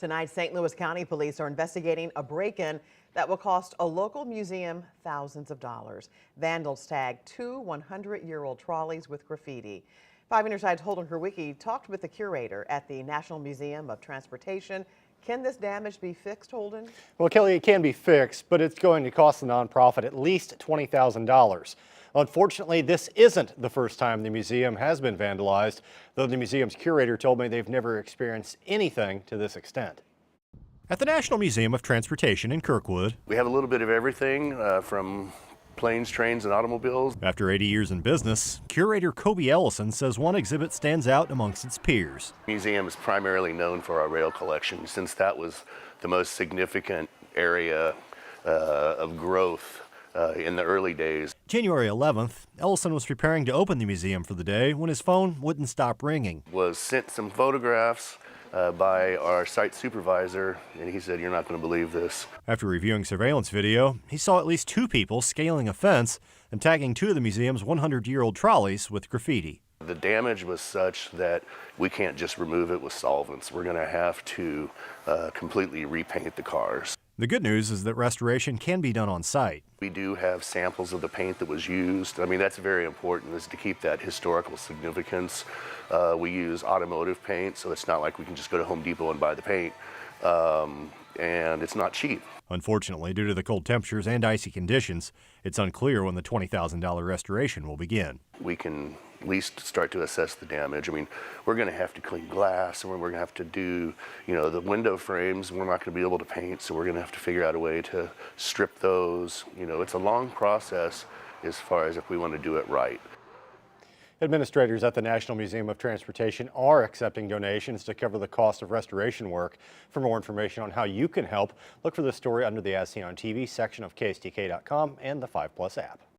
Tonight, St. Louis County Police are investigating a break-in that will cost a local museum thousands of dollars. Vandals tagged two 100-year-old trolleys with graffiti. 5 News' Holden Herwicki talked with the curator at the National Museum of Transportation. Can this damage be fixed, Holden? Well, Kelly, it can be fixed, but it's going to cost the nonprofit at least $20,000. Unfortunately, this isn't the first time the museum has been vandalized, though the museum's curator told me they've never experienced anything to this extent. At the National Museum of Transportation in Kirkwood, we have a little bit of everything from planes, trains, and automobiles. After 80 years in business, curator Kobe Ellison says one exhibit stands out amongst its peers. The museum is primarily known for our rail collection, since that was the most significant area of growth in the early days. January 11th, Ellison was preparing to open the museum for the day when his phone wouldn't stop ringing. Was sent some photographs by our site supervisor, and he said, "You're not going to believe this." After reviewing surveillance video, he saw at least two people scaling a fence and tagging two of the museum's 100-year-old trolleys with graffiti. The damage was such that we can't just remove it with solvents. We're going to have to completely repaint the cars. The good news is that restoration can be done on site. We do have samples of the paint that was used. I mean, that's very important, is to keep that historical significance. We use automotive paint, so it's not like we can just go to Home Depot and buy the paint, and it's not cheap. Unfortunately, due to the cold temperatures and icy conditions, it's unclear when the $20,000 restoration will begin. We can at least start to assess the damage. I mean, we're going to have to clean glass, and we're going to have to do, the window frames. We're not going to be able to paint, so we're going to have to figure out a way to strip those. It's a long process as far as if we want to do it right. Administrators at the National Museum of Transportation are accepting donations to cover the cost of restoration work. For more information on how you can help, look for this story under the As Seen on TV section of KSTK.com and the 5+ app.